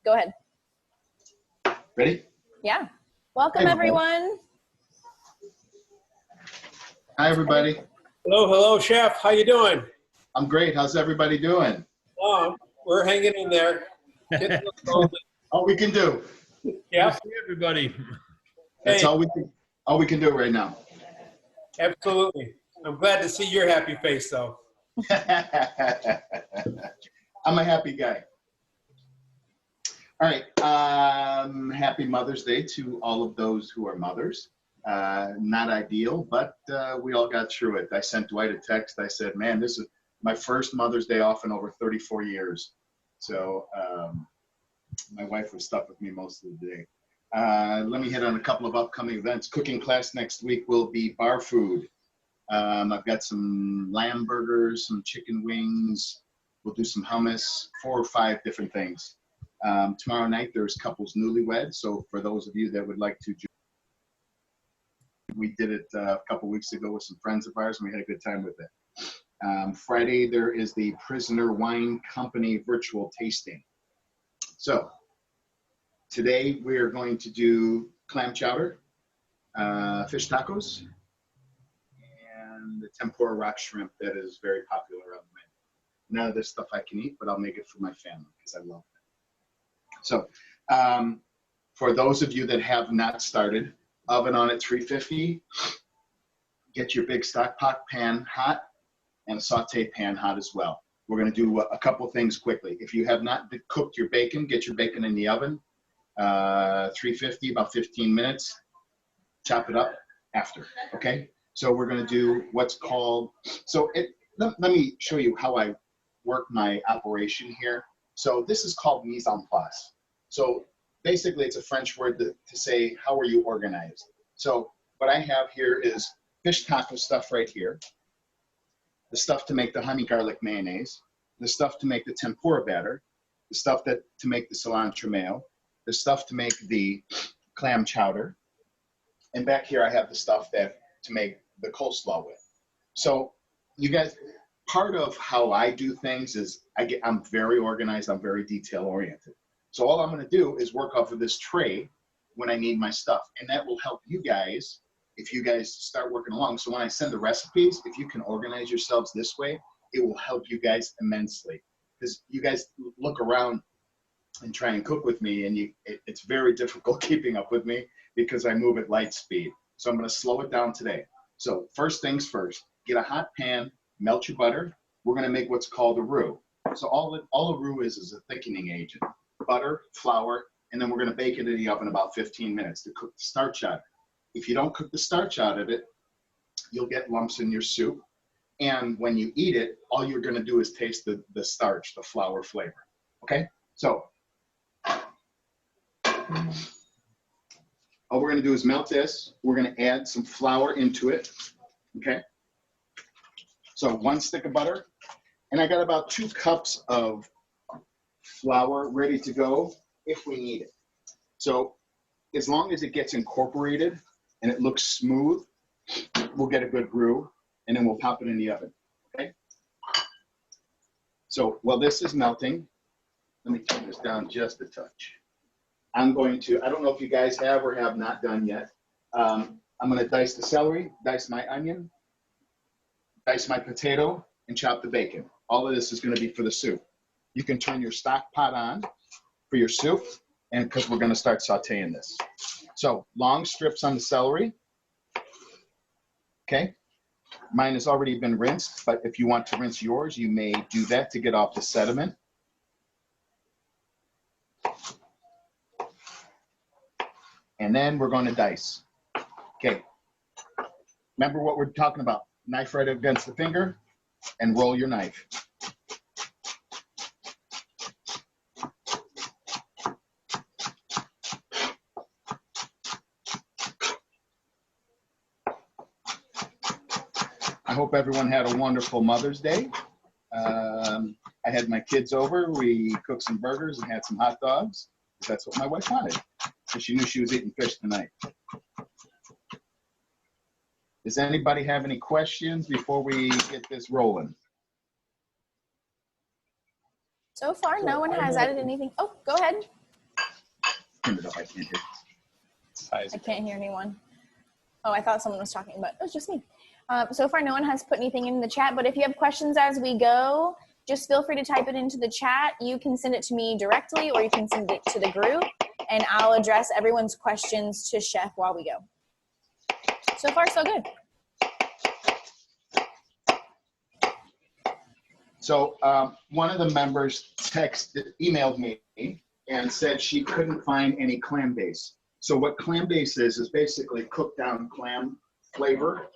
Go ahead. Ready? Yeah. Welcome, everyone. Hi, everybody. Hello, Chef. How you doing? I'm great. How's everybody doing? We're hanging in there. All we can do. Yeah. See everybody. That's Hey. all we can do right now. Absolutely. I'm glad to see your happy face, though. I'm a happy guy. All right. Happy Mother's Day to all of those who are mothers. Not ideal, but we all got through it. I sent Dwight a text. I said, man, this is my first Mother's Day off in over 34 years. So my wife was stuck with me most of the day. Let me hit on a couple of upcoming events. Cooking class next week will be bar food. I've got some lamb burgers, some chicken wings. We'll do some hummus, 4 or 5 different things. Tomorrow night, there's couples newlywed. So for those of you that would like to join, we did it a couple weeks ago with some friends of ours, and we had a good time with it. Friday, there is the Prisoner Wine Company virtual tasting. So today, we're going to do clam chowder, fish tacos, and the tempura rock shrimp that is very popular on the menu. None of this stuff I can eat, but I'll make it for my family because I love it. So for those of you that have not started, oven on at 350, get your big stock pot pan hot and a saute pan hot as well. We're going to do a couple things quickly. If you have not cooked your bacon, get your bacon in the oven, 350, about 15 minutes. Chop it up after, okay? So we're going to do what's called, let me show you how I work my operation here. So this is called mise en place. So basically, it's a French word to say, how are you organized? So what I have here is fish taco stuff right here, the stuff to make the honey garlic mayonnaise, the stuff to make the tempura batter, the stuff to make the cilantro mayo, the stuff to make the clam chowder, and back here I have the stuff to make the coleslaw with. So you guys, part of how I do things is I'm very organized, I'm very detail oriented. So all I'm going to do is work off of this tray when I need my stuff. And that will help you guys if you guys start working along. So when I send the recipes, if you can organize yourselves this way, it will help you guys immensely. Because you guys look around and try and cook with me, and it's very difficult keeping up with me because I move at light speed. So I'm going to slow it down today. So first things first, get a hot pan, melt your butter. We're going to make what's called a roux. So all a roux is a thickening agent. Butter, flour, and then we're going to bake it in the oven about 15 minutes to cook the starch out of it. If you don't cook the starch out of it, you'll get lumps in your soup. And when you eat it, all you're going to do is taste the starch, the flour flavor. Okay? So all we're going to do is melt this. We're going to add some flour into it. Okay? So 1 stick of butter. And I got about 2 cups of flour ready to go if we need it. So as long as it gets incorporated and it looks smooth, we'll get a good roux, and then we'll pop it in the oven, okay? So while this is melting, let me turn this down just a touch. I'm going to, I don't know if you guys have or have not done yet. I'm going to dice the celery, dice my onion, dice my potato, and chop the bacon. All of this is going to be for the soup. You can turn your stock pot on for your soup, and because we're going to start sauteing this. So long strips on the celery. Okay. Mine has already been rinsed, but if you want to rinse yours, you may do that to get off the sediment. And then we're going to dice. Okay. Remember what we're talking about. Knife right against the finger and roll your knife. I hope everyone had a wonderful Mother's Day. I had my kids over. We cooked some burgers and had some hot dogs. That's what my wife wanted. So she knew she was eating fish tonight. Does anybody have any questions before we get this rolling? So far, no one has added anything. Oh, go ahead. Turn it up, I can't hear. I can't hear anyone. Oh, I thought someone was talking, but it was just me. So far, no one has put anything in the chat, but if you have questions as we go, just feel free to type it into the chat. You can send it to me directly, or you can send it to the group, and I'll address everyone's questions to Chef while we go. So far, so good. So one of the members emailed me and said she couldn't find any clam base. So what clam base is basically cooked down clam flavor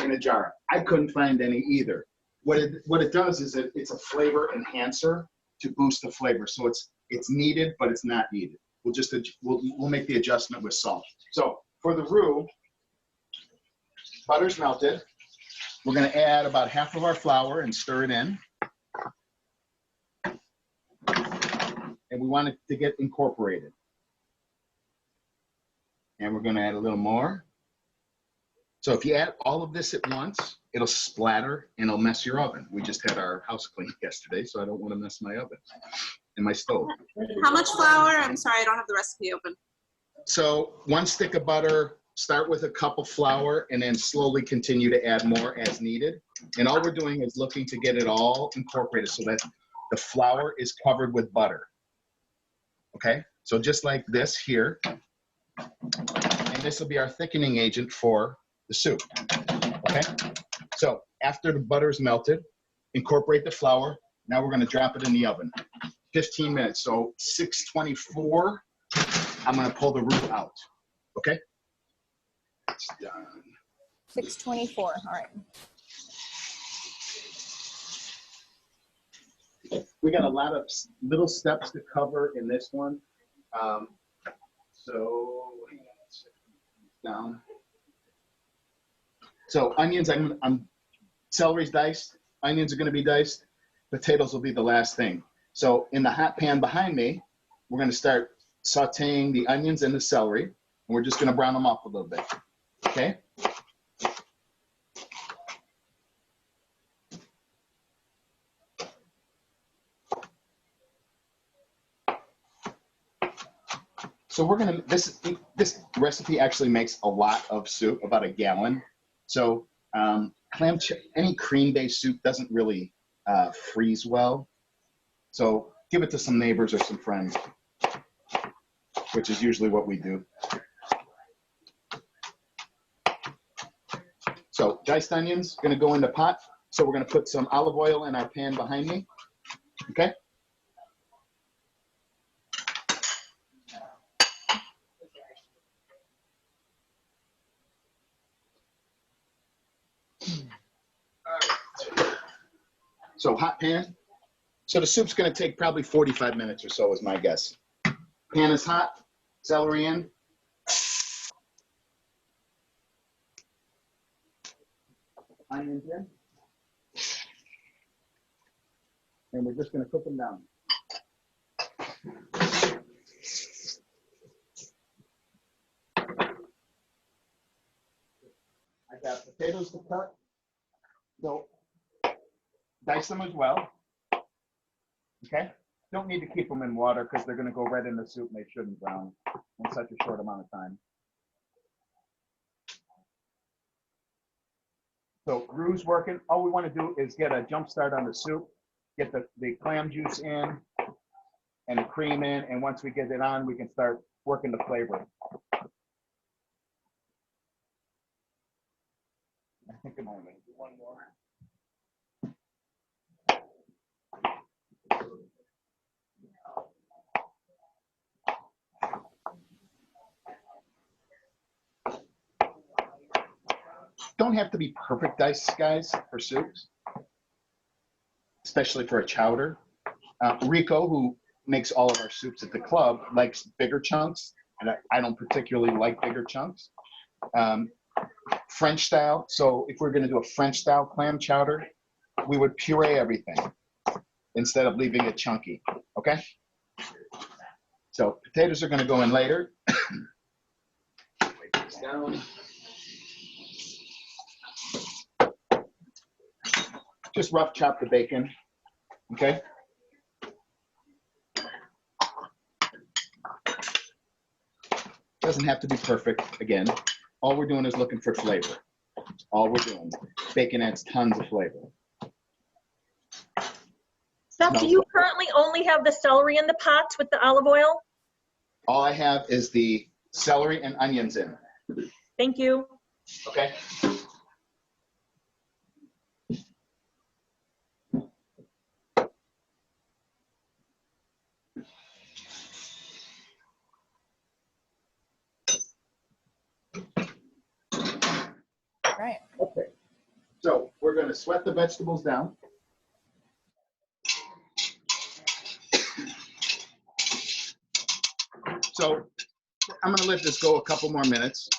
in a jar. I couldn't find any either. What it does is it's a flavor enhancer to boost the flavor. So it's needed, but it's not needed. We'll make the adjustment with salt. So for the roux, butter's melted. We're going to add about half of our flour and stir it in. And we want it to get incorporated. And we're going to add a little more. So if you add all of this at once, it'll splatter and it'll mess your oven. We just had our house cleaned yesterday, so I don't want to mess my oven and my stove. How much flour? I'm sorry, I don't have the recipe open. So 1 stick of butter, start with a cup of flour, and then slowly continue to add more as needed. And all we're doing is looking to get it all incorporated so that the flour is covered with butter. Okay, so just like this here. And this will be our thickening agent for the soup. Okay, so after the butter is melted, incorporate the flour. Now we're going to drop it in the oven. 15 minutes. So 624, I'm going to pull the roux out. Okay, it's done. 624. All right. We got a lot of little steps to cover in this one. So hang on a second. Down. So onions, celery's diced. Onions are going to be diced. Potatoes will be the last thing. So in the hot pan behind me, we're going to start sauteing the onions and the celery, and we're just going to brown them up a little bit. Okay. So we're gonna, this recipe actually makes a lot of soup, about a gallon. So any cream-based soup doesn't really freeze well. So give it to some neighbors or some friends, which is usually what we do. So diced onions gonna go in the pot. So we're gonna put some olive oil in our pan behind me, okay? So hot pan. So the soup's going to take probably 45 minutes or so is my guess. Pan is hot. Celery in. Onions in. And we're just going to cook them down. I got potatoes to cut. So dice them as well. Okay? Don't need to keep them in water because they're going to go right in the soup and they shouldn't brown in such a short amount of time. So roux working. All we want to do is get a jump start on the soup, get the clam juice in and the cream in, and once we get it on, we can start working the flavor. I think I'm only going to do one more. Don't have to be perfect dice, guys, for soups, especially for a chowder. Rico, who makes all of our soups at the club, likes bigger chunks, and I don't particularly like bigger chunks. French style, so if we're going to do a French style clam chowder, we would puree everything instead of leaving it chunky, okay? So potatoes are going to go in later. Wait this down. Just rough chop the bacon, okay? Doesn't have to be perfect, again. All we're doing is looking for flavor. All we're doing. Bacon adds tons of flavor. Seth, No. do you currently only have the celery in the pot with the olive oil? All I have is the celery and onions in. Thank you. Okay? Right. Okay. So we're going to sweat the vegetables down. So I'm going to let this go a couple more minutes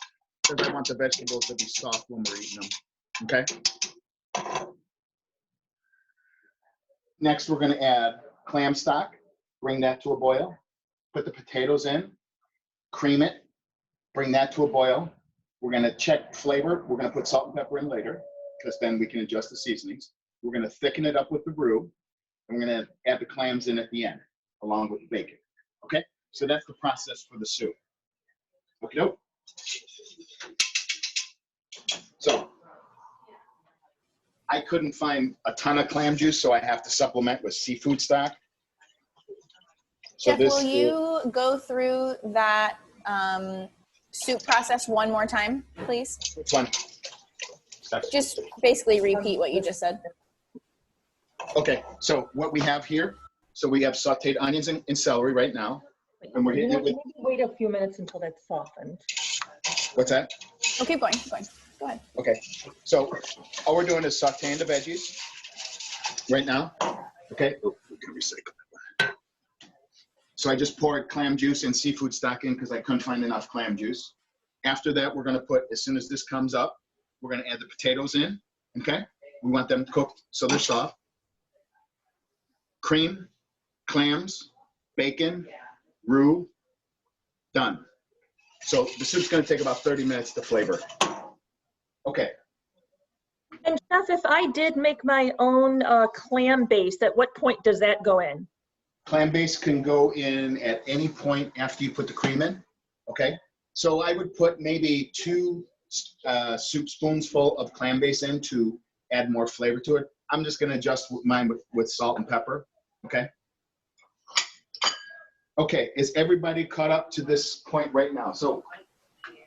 because I want the vegetables to be soft when we're eating them. Okay? Next, we're going to add clam stock. Bring that to a boil. Put the potatoes in. Cream it. Bring that to a boil. We're going to check flavor. We're going to put salt and pepper in later because then we can adjust the seasonings. We're going to thicken it up with the roux. And we're going to add the clams in at the end along with the bacon. Okay? So that's the process for the soup. Okay, nope. So I couldn't find a ton of clam juice, so I have to supplement with seafood stock. So Jeff, will you go through that soup process one more time, please? Which one? Just basically repeat what you just said. Okay, so what we have here, so we have sauteed onions and celery right now. And we're hitting it with, Maybe wait a few minutes until that's softened. what's that? Oh, keep going, keep going. Go ahead. Okay, so all we're doing is sauteing the veggies right now. Okay, oh, we can recycle that. So I just poured clam juice and seafood stock in because I couldn't find enough clam juice. After that, we're gonna put, as soon as this comes up, we're gonna add the potatoes in, okay? We want them cooked so they're soft. Cream, clams, bacon, roux, done. So the soup's gonna take about 30 minutes to flavor. Okay. And Chef, if I did make my own clam base, at what point does that go in? Clam base can go in at any point after you put the cream in, okay? So I would put maybe 2 soup spoonsful of clam base in to add more flavor to it. I'm just gonna adjust mine with salt and pepper, okay? Okay, is everybody caught up to this point right now? So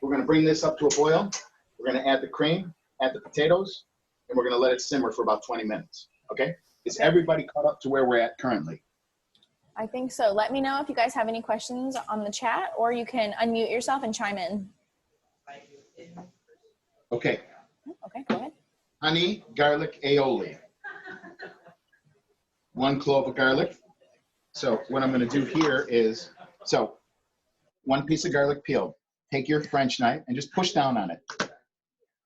we're gonna bring this up to a boil. We're gonna add the cream, add the potatoes, and we're gonna let it simmer for about 20 minutes, okay? Is everybody caught up to where we're at currently? I think so. Let me know if you guys have any questions on the chat, or you can unmute yourself and chime in. Okay. Okay, go ahead. Honey garlic aioli. 1 clove of garlic. So what I'm going to do here is, so 1 piece of garlic peeled. Take your French knife and just push down on it.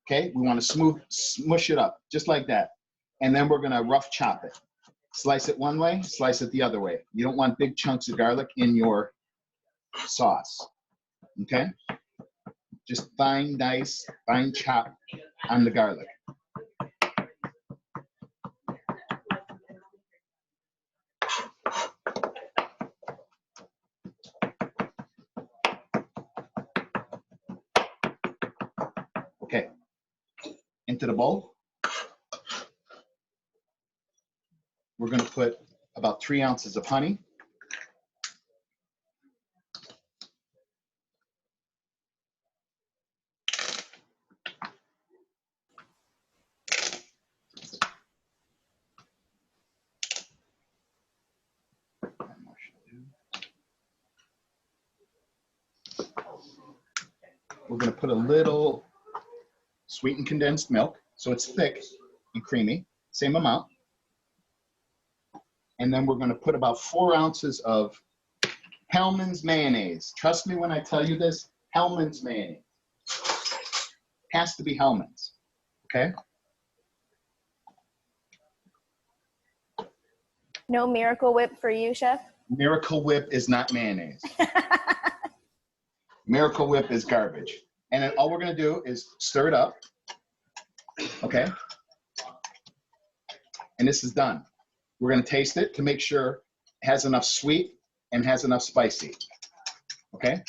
Okay, we want to smush it up, just like that. And then we're going to rough chop it. Slice it one way, slice it the other way. You don't want big chunks of garlic in your sauce. Okay? Just fine dice, fine chop on the garlic. Okay, into the bowl. We're going to put about 3 ounces of honey. We're going to put a little sweetened condensed milk, so it's thick and creamy, same amount. And then we're going to put about 4 ounces of Hellmann's mayonnaise. Trust me when I tell you this, Hellmann's mayonnaise. Has to be Hellmann's, okay? No Miracle Whip for you, Chef? Miracle Whip is not mayonnaise. Miracle Whip is garbage. And then all we're going to do is stir it up, okay? And this is done. We're going to taste it to make sure it has enough sweet and has enough spicy, okay?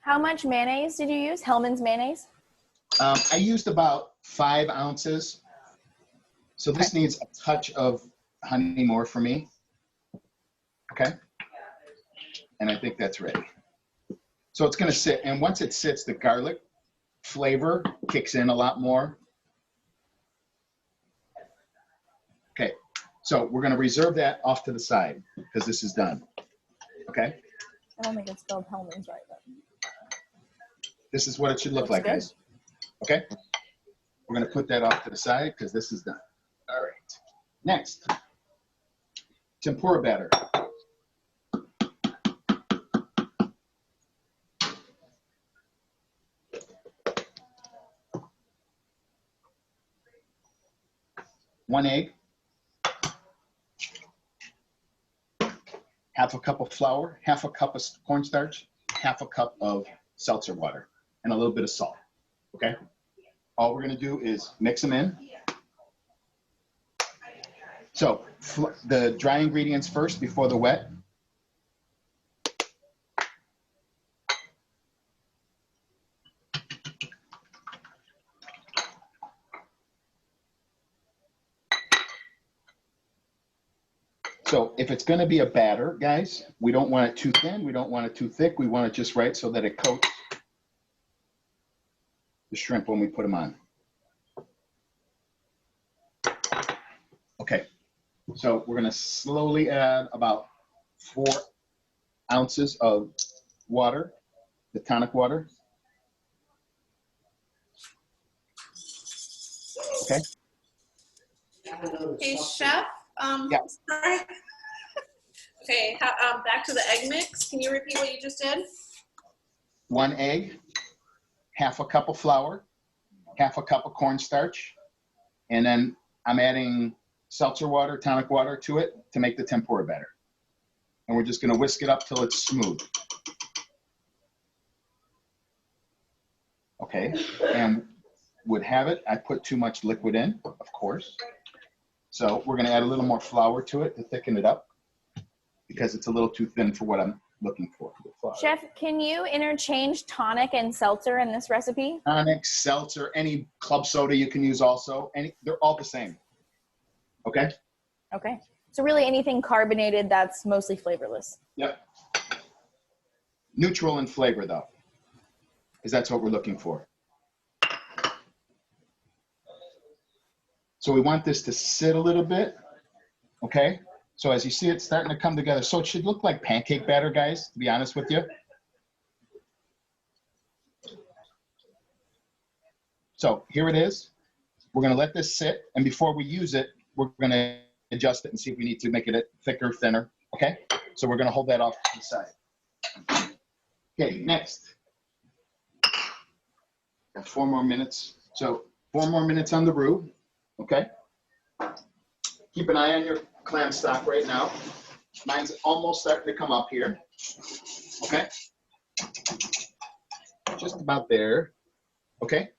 How much mayonnaise did you use? Hellman's mayonnaise? I used about 5 ounces. So this needs a touch of honey more for me. Okay. And I think that's ready. So it's going to sit. And once it sits, the garlic flavor kicks in a lot more. Okay. So we're going to reserve that off to the side because this is done. Okay. I don't think it's spelled Hellman's right, but this is what it should look like, guys. Okay. We're going to put that off to the side because this is done. All right. Next, tempura batter. One egg, half a cup of flour, half a cup of cornstarch, half a cup of seltzer water, and a little bit of salt. Okay. All we're going to do is mix them in. So the dry ingredients first before the wet. So if it's going to be a batter, guys, we don't want it too thin. We don't want it too thick. We want it just right so that it coats the shrimp when we put them on. Okay. So we're going to slowly add about 4 ounces of water, the tonic water. Okay. Hey, Chef. Yeah. Sorry. Okay, back to the egg mix. Can you repeat what you just did? 1 egg, half a cup of flour, half a cup of cornstarch, and then I'm adding seltzer water, tonic water to it to make the tempura batter. And we're just going to whisk it up till it's smooth. Okay, and would have it, I put too much liquid in, of course. So we're going to add a little more flour to it to thicken it up because it's a little too thin for what I'm looking for. Chef, can you interchange tonic and seltzer in this recipe? Tonic, seltzer, any club soda you can use also. They're all the same. Okay? Okay. So really anything carbonated that's mostly flavorless. Yep. Neutral in flavor though, because that's what we're looking for. So we want this to sit a little bit, okay? So as you see it starting to come together, so it should look like pancake batter, guys, to be honest with you. So here it is. We're gonna let this sit, and before we use it, we're gonna adjust it and see if we need to make it thicker, thinner, okay? So we're gonna hold that off to the side. Okay, next. Got 4 more minutes. So 4 more minutes on the roux, okay? Keep an eye on your clam stock right now. Mine's almost starting to come up here, okay? Just about there, okay?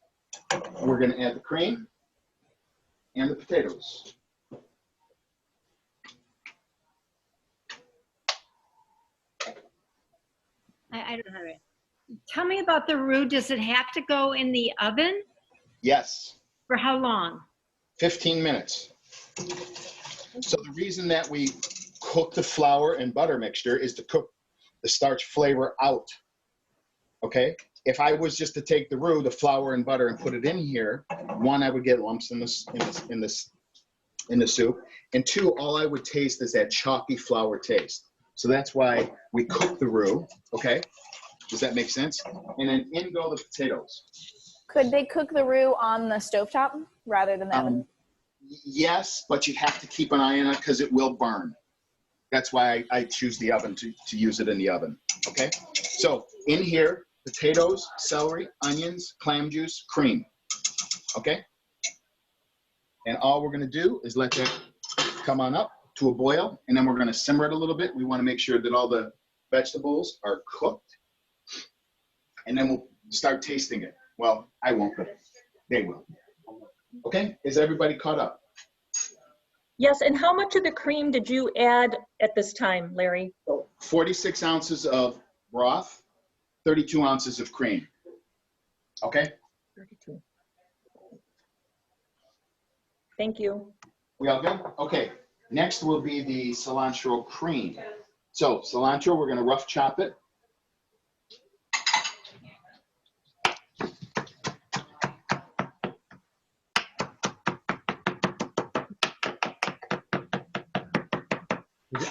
We're gonna add the cream and the potatoes. I don't have it. Tell me about the roux. Does it have to go in the oven? Yes. For how long? 15 minutes. So the reason that we cook the flour and butter mixture is to cook the starch flavor out. Okay? If I was just to take the roux, the flour and butter and put it in here, 1, I would get lumps in the soup, and 2, all I would taste is that chalky flour taste. So that's why we cook the roux, okay? Does that make sense? And then in go the potatoes. Could they cook the roux on the stovetop rather than the oven? Yes, but you have to keep an eye on it because it will burn. That's why I choose the oven to use it in the oven, okay? So in here, potatoes, celery, onions, clam juice, cream, okay? And all we're gonna do is let that come on up to a boil, and then we're gonna simmer it a little bit. We wanna make sure that all the vegetables are cooked, and then we'll start tasting it. Well, I won't, but they will. Okay, is everybody caught up? Yes, and how much of the cream did you add at this time, Larry? 46 ounces of broth, 32 ounces of cream. Okay? 32. Thank you. We all good? Okay. Next will be the cilantro cream. So cilantro, we're going to rough chop it.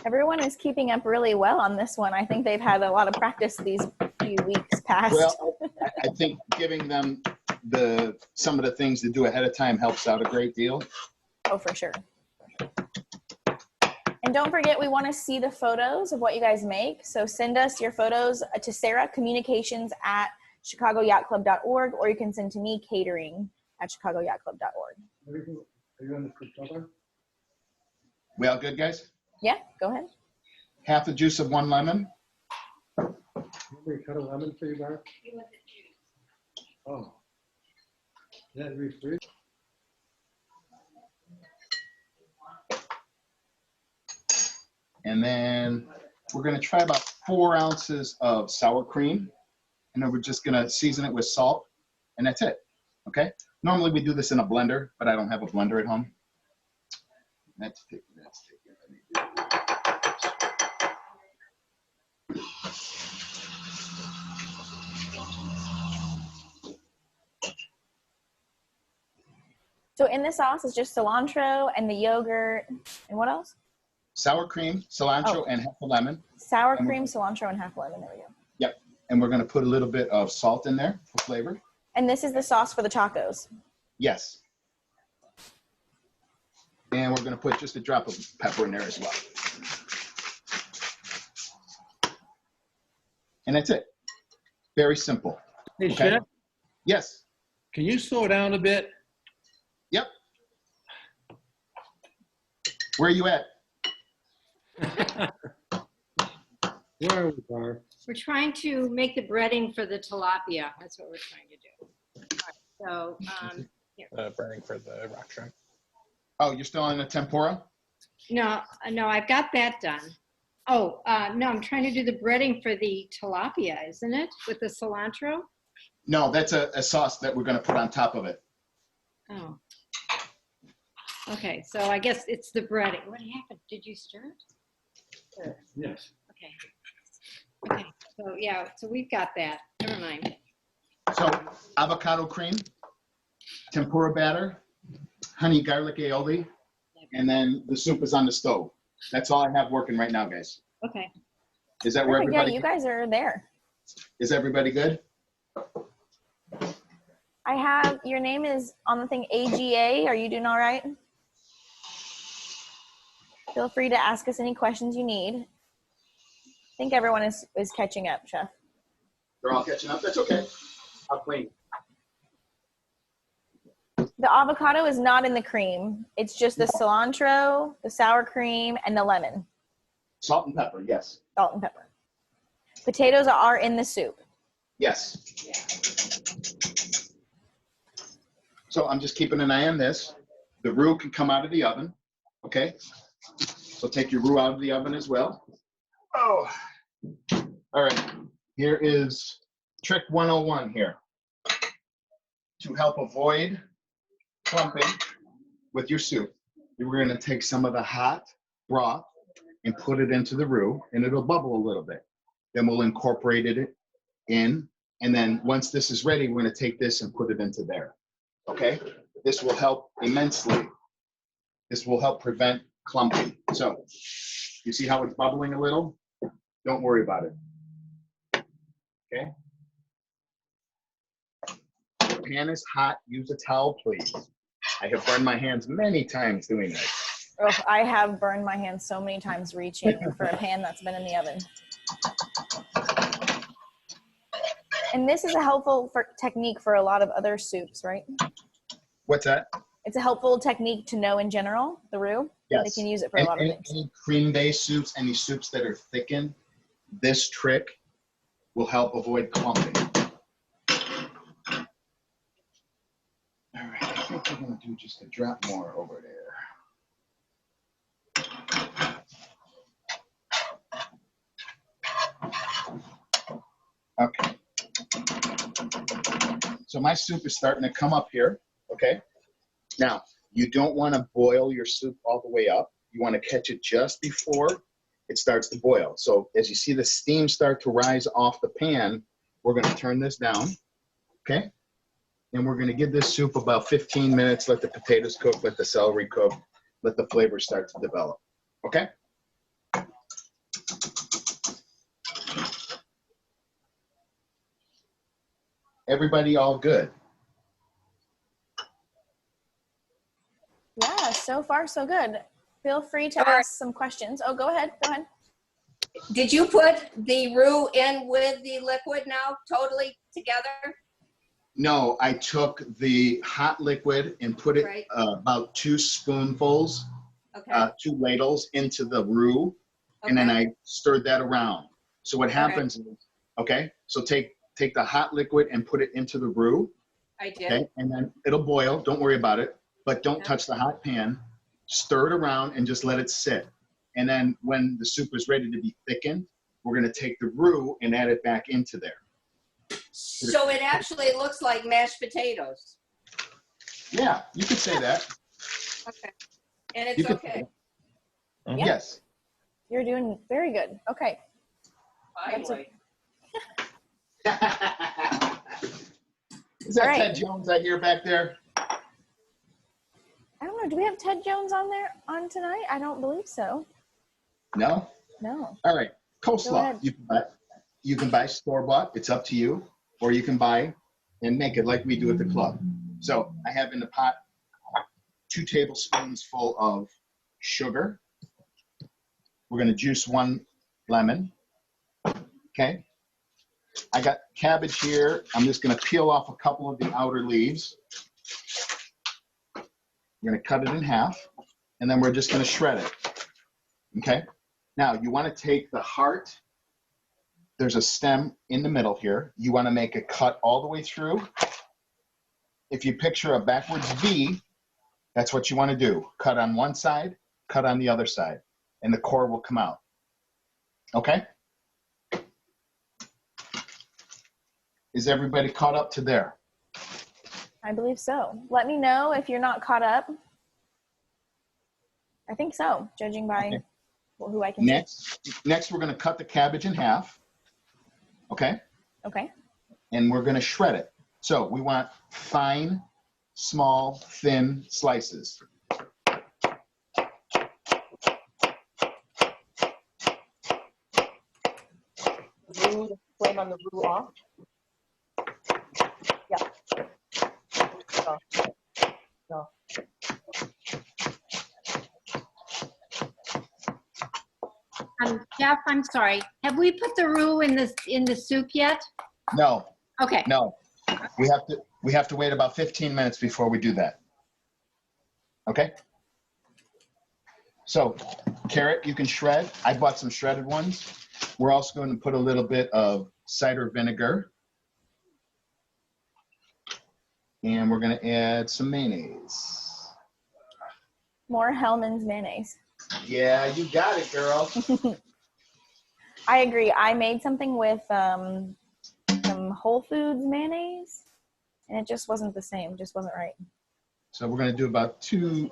Everyone is keeping up really well on this one. I think they've had a lot of practice these few weeks past. Well, I think giving them some of the things to do ahead of time helps out a great deal. Oh, for sure. And don't forget, we want to see the photos of what you guys make. So send us your photos to Sarah, communications@chicagoyachtclub.org, or you can send to me, catering@chicagoyachtclub.org. Are you on the controller? We all good, guys? Yeah, go ahead. Half the juice of 1 lemon. Want me to cut a lemon for you, Barb? Oh. Is that refrigerated? And then we're going to try about 4 ounces of sour cream. And then we're just going to season it with salt. And that's it. Okay? Normally we do this in a blender, but I don't have a blender at home. Let's take it. So in the sauce is just cilantro and the yogurt. And what else? Sour cream, cilantro, and half a lemon. Sour cream, cilantro, and half lemon. There we go. Yep. And we're going to put a little bit of salt in there for flavor. And this is the sauce for the tacos. Yes. And we're going to put just a drop of pepper in there as well. And that's it. Very simple. Hey, Okay. Chef, Yes. can you slow down a bit? Yep. Where are you at? Where are we, Barb? We're trying to make the breading for the tilapia. That's what we're trying to do. All right, so, here. Burning for the rock shrimp. Oh, you're still on the tempura? No, I've got that done. Oh, no, I'm trying to do the breading for the tilapia, isn't it? With the cilantro? No, that's a sauce that we're going to put on top of it. Oh. Okay, so I guess it's the breading. What happened? Did you stir it? Sure. Yes. Okay. Okay, so yeah, so we've got that. Never mind. So avocado cream, tempura batter, honey garlic aioli, and then the soup is on the stove. That's all I have working right now, guys. Okay. Is that where Perfect. Yeah, everybody? you guys are there. Is everybody good? I have, your name is on the thing, AGA. Are you doing all right? Feel free to ask us any questions you need. I think everyone is catching up, Chef. They're all catching up. That's okay. I'll clean. The avocado is not in the cream. It's just the cilantro, the sour cream, and the lemon. Salt and pepper, yes. Salt and pepper. Potatoes are in the soup. Yes. So I'm just keeping an eye on this. The roux can come out of the oven, okay? So take your roux out of the oven as well. Oh, all right. Here is trick 101 here. To help avoid clumping with your soup, we're going to take some of the hot broth and put it into the roux, and it'll bubble a little bit. Then we'll incorporate it in, and then once this is ready, we're going to take this and put it into there. Okay? This will help immensely. This will help prevent clumping. So, you see how it's bubbling a little? Don't worry about it. Okay? The pan is hot. Use a towel, please. I have burned my hands many times doing this. Oh, I have burned my hands so many times reaching for a pan that's been in the oven. And this is a helpful technique for a lot of other soups, right? What's that? It's a helpful technique to know in general, the roux. Yes. They can use it for a lot of things. Any cream-based soups, any soups that are thickened, this trick will help avoid clumping. All right, I think we're going to do just a drop more over there. Okay. So my soup is starting to come up here, okay? Now, you don't want to boil your soup all the way up. You want to catch it just before it starts to boil. So as you see the steam start to rise off the pan, we're going to turn this down, okay? And we're going to give this soup about 15 minutes, let the potatoes cook, let the celery cook, let the flavors start to develop, okay? Everybody all good? Yeah, so far so good. Feel free to ask some questions. Oh, go ahead. Go ahead. Did you put the roux in with the liquid now, totally together? No, I took the hot liquid and put it Right. About 2 spoonfuls, Okay. 2 ladles into the roux, and then I stirred that around. So what happens is, okay, so take the hot liquid and put it into the roux. I did. Okay, and then it'll boil. Don't worry about it, but don't touch the hot pan. Stir it around and just let it sit. And then when the soup is ready to be thickened, we're going to take the roux and add it back into there. So it actually looks like mashed potatoes. Yeah, you could say that. Okay. And You it's could okay. Yeah. Yes. You're doing very good. Okay. Finally. Is that All right. Ted Jones I hear back there? I don't know. Do we have Ted Jones on there on tonight? I don't believe so. No? No. All right. Go Coleslaw. ahead. You can buy store-bought. It's up to you. Or you can buy and make it like we do at the club. So I have in the pot 2 tablespoons full of sugar. We're going to juice 1 lemon. Okay. I got cabbage here. I'm just going to peel off a couple of the outer leaves. We're going to cut it in half, and then we're just going to shred it. Okay. Now, you want to take the heart. There's a stem in the middle here. You want to make a cut all the way through. If you picture a backwards V, that's what you want to do. Cut on one side, cut on the other side, and the core will come out. Okay? Is everybody caught up to there? I believe so. Let me know if you're not caught up. I think so, judging by who I can see. Next, we're going to cut the cabbage in half. Okay? Okay. And we're going to shred it. So we want fine, small, thin slices. Roux, the flame on the roux off. Yeah. No. Jeff, I'm sorry. Have we put the roux in the soup yet? No, Okay. no. We have to wait about 15 minutes before we do that. Okay? So, carrot you can shred. I bought some shredded ones. We're also going to put a little bit of cider vinegar. And we're going to add some mayonnaise. More Hellman's mayonnaise. Yeah, you got it, girl. I agree. I made something with some Whole Foods mayonnaise, and it just wasn't the same. Just wasn't right. So we're going to do about 2-3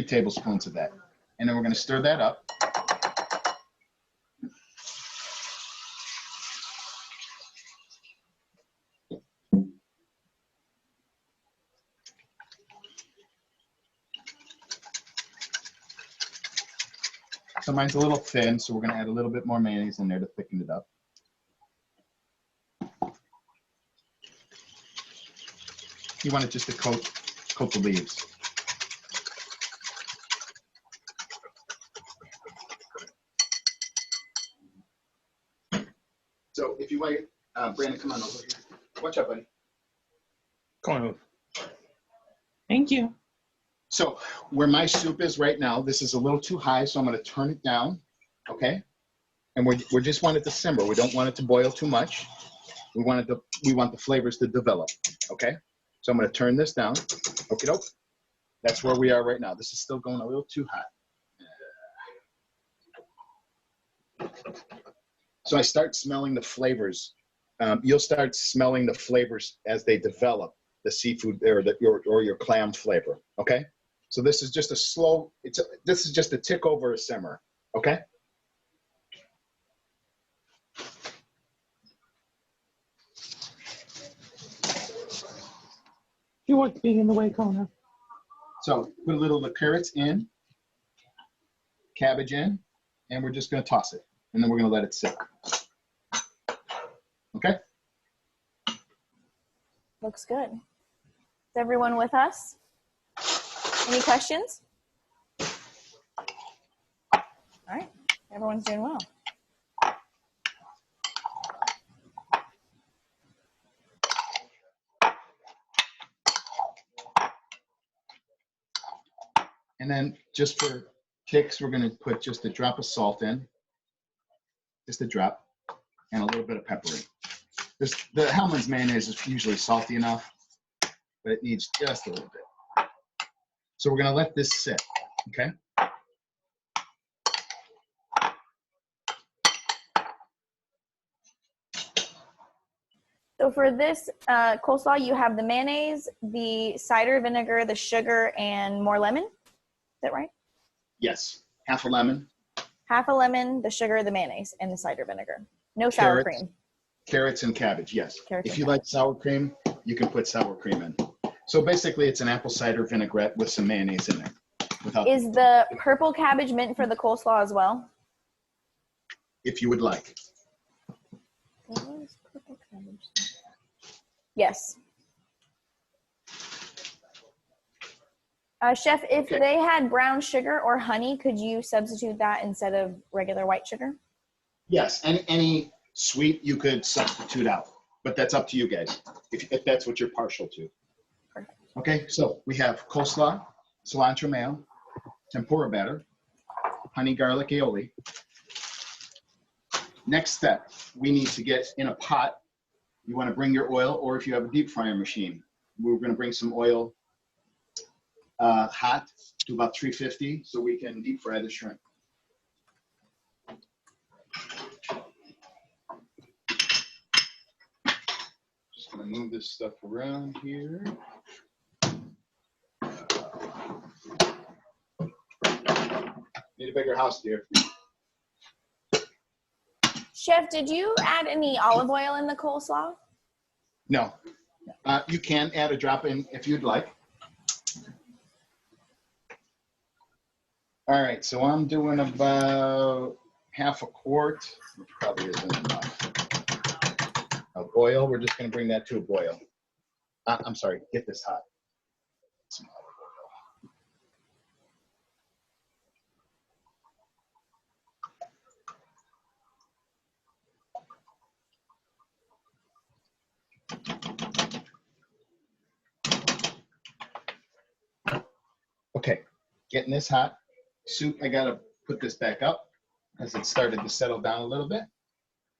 tablespoons of that. And then we're going to stir that up. So mine's a little thin, so we're going to add a little bit more mayonnaise in there to thicken it up. You want it just to coat the leaves. So if you want, Brandon, come on over here. Watch out, buddy. Come on. Thank you. So where my soup is right now, this is a little too high, so I'm going to turn it down, okay? And we just want it to simmer. We don't want it to boil too much. We want the flavors to develop, okay? So I'm going to turn this down. Okie doke. That's where we are right now. This is still going a little too hot. So I start smelling the flavors you'll start smelling the flavors as they develop, the seafood or your clam flavor. Okay, so this is just a slow. This is just a tick over a simmer. Okay. You want being in the way, Kona. So put a little of the carrots in, cabbage in, and we're just going to toss it, and then we're going to let it sit. Okay. Looks good. Is everyone with us? Any questions? All right. Everyone's doing well. And then just for kicks, we're going to put just a drop of salt in, just a drop, and a little bit of pepper in. The Hellmann's mayonnaise is usually salty enough, but it needs just a little bit. So we're going to let this sit, okay? So for this coleslaw, you have the mayonnaise, the cider vinegar, the sugar, and more lemon. Is that right? Yes, half a lemon. Half a lemon, the sugar, the mayonnaise, and the cider vinegar. No sour cream. Carrots and cabbage, yes. Carrots if and you like sour cream, you can put sour cream in. So basically, it's an apple cider vinaigrette with some mayonnaise in there. Is the purple cabbage meant for the coleslaw as well? If you would like. Purple cabbage? Yes. Chef, if they had brown sugar or honey, could you substitute that instead of regular white sugar? Yes, and any sweet you could substitute out, but that's up to you guys, if that's what you're partial to. Perfect. Okay, so we have coleslaw, cilantro mayo, tempura batter, honey garlic aioli. Next step, we need to get in a pot. You want to bring your oil, or if you have a deep fryer machine, we're going to bring some oil hot to about 350 so we can deep fry the shrimp. Just going to move this stuff around here. Need a bigger house, dear. Chef, did you add any olive oil in the coleslaw? No. You can add a drop in if you'd like. All right, so I'm doing about half a quart, which probably isn't enough, of oil. We're just going to bring that to a boil. I'm sorry, get this hot. Some olive oil. Okay, getting this hot. Soup, I got to put this back up as it started to settle down a little bit.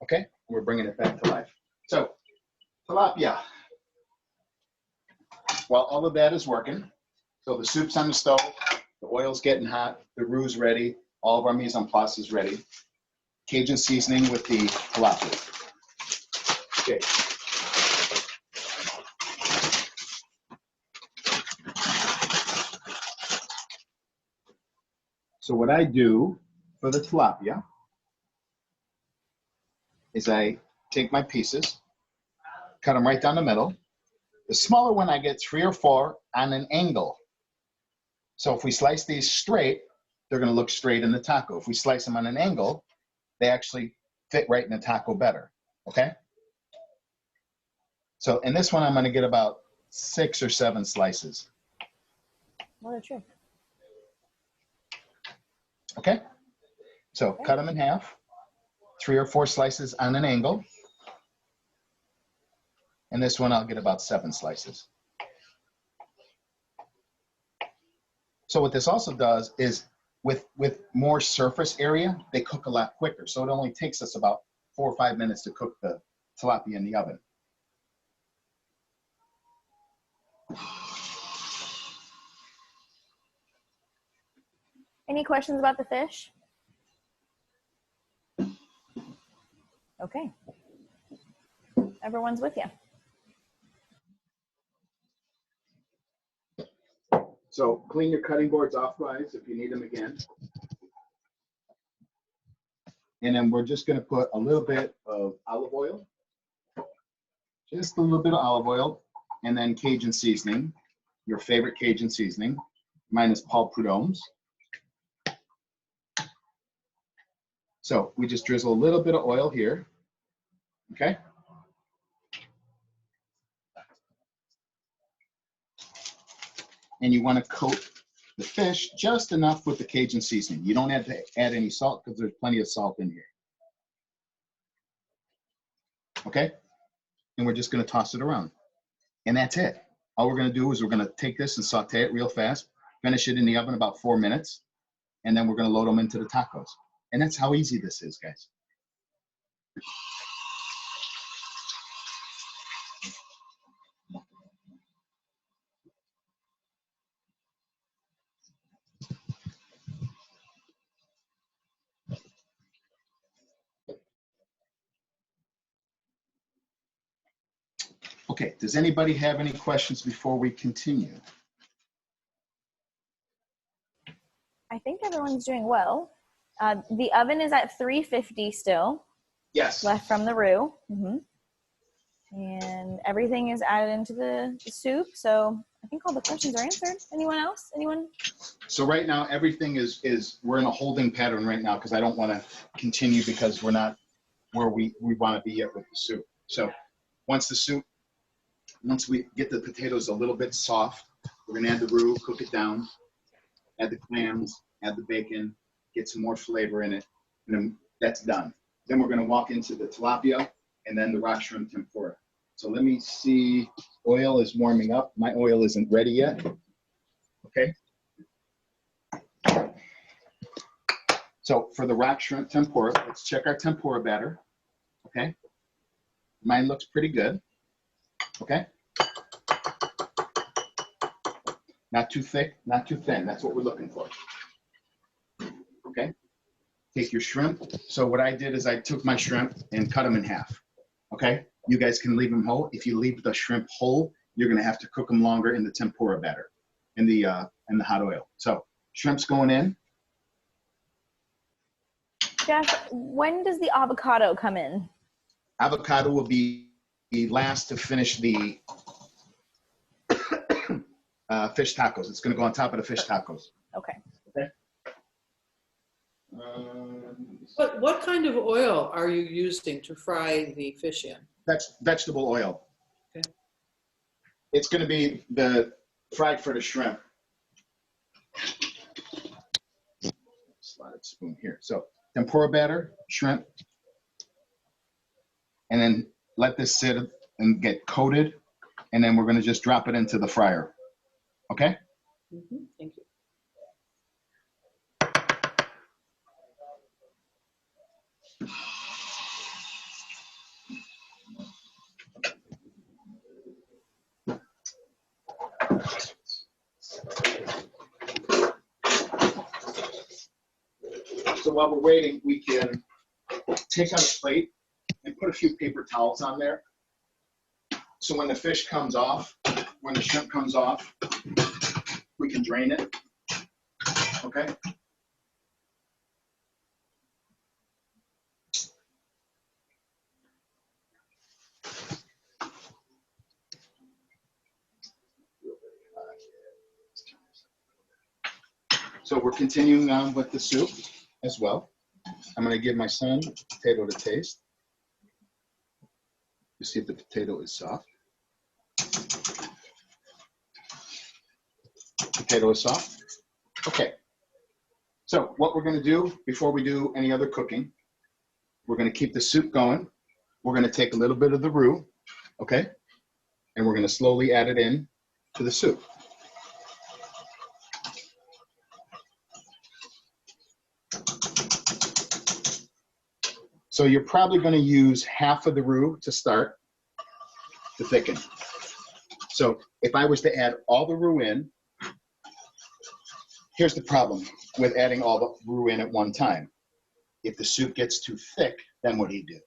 Okay, we're bringing it back to life. So, tilapia. While all of that is working, so the soup's on the stove, the oil's getting hot, the roux ready, all of our mise en place is ready. Cajun seasoning with the tilapia. Okay. So what I do for the tilapia is I take my pieces, cut them right down the middle. The smaller one, I get 3 or 4 on an angle. So if we slice these straight, they're going to look straight in the taco. If we slice them on an angle, they actually fit right in the taco better, okay? So in this one, I'm going to get about 6 or 7 slices. What a trick. Okay? So cut them in half, 3 or 4 slices on an angle. And this one, I'll get about 7 slices. So what this also does is with more surface area, they cook a lot quicker. So it only takes us about 4 or 5 minutes to cook the tilapia in the oven. Any questions about the fish? Okay. everyone's with you. So clean your cutting boards off, guys, if you need them again. And then we're just going to put a little bit of olive oil, just a little bit of olive oil, and then Cajun seasoning, your favorite Cajun seasoning. Mine is Paul Prudhomme's. So we just drizzle a little bit of oil here, okay? And you want to coat the fish just enough with the Cajun seasoning. You don't have to add any salt because there's plenty of salt in here. Okay? And we're just going to toss it around. And that's it. All we're going to do is we're going to take this and saute it real fast, finish it in the oven about 4 minutes, and then we're going to load them into the tacos. And that's how easy this is, guys. Okay, does anybody have any questions before we continue? I think everyone's doing well. The oven is at 350 still. Yes. Left from the roux. And everything is added into the soup. So I think all the questions are answered. Anyone else? Anyone? So right now, everything is we're in a holding pattern right now because I don't want to continue because we're not where we want to be yet with the soup. So once we get the potatoes a little bit soft, we're going to add the roux, cook it down, add the clams, add the bacon, get some more flavor in it, and then that's done. Then we're going to walk into the tilapia and then the rock shrimp tempura. So let me see, oil is warming up. My oil isn't ready yet. Okay. So for the rock shrimp tempura, let's check our tempura batter. Okay. Mine looks pretty good. Okay. Not too thick, not too thin. That's what we're looking for. Okay. Take your shrimp. So what I did is I took my shrimp and cut them in half. Okay. You guys can leave them whole. If you leave the shrimp whole, you're going to have to cook them longer in the tempura batter, in the hot oil. So shrimp's going in. Jeff, when does the avocado come in? Avocado will be last to finish the fish tacos. It's going to go on top of the fish tacos. Okay. Okay. What kind of oil are you using to fry the fish in? That's vegetable oil. Okay. It's going to be the fried for the shrimp. Slotted spoon here. So tempura batter, shrimp, and then let this sit and get coated, and then we're going to just drop it into the fryer. Okay? Mm-hmm. Thank you. So while we're waiting, we can take out a plate and put a few paper towels on there. So when the fish comes off, when the shrimp comes off, we can drain it. Okay? So we're continuing on with the soup as well. I'm going to give my son a potato to taste. You see if the potato is soft. Potato is soft. Okay. So what we're going to do before we do any other cooking, we're going to keep the soup going. We're going to take a little bit of the roux, okay? And we're going to slowly add it in to the soup. So you're probably going to use half of the roux to start to thicken. So if I was to add all the roux in, here's the problem with adding all the roux in at one time. If the soup gets too thick, then what do you do?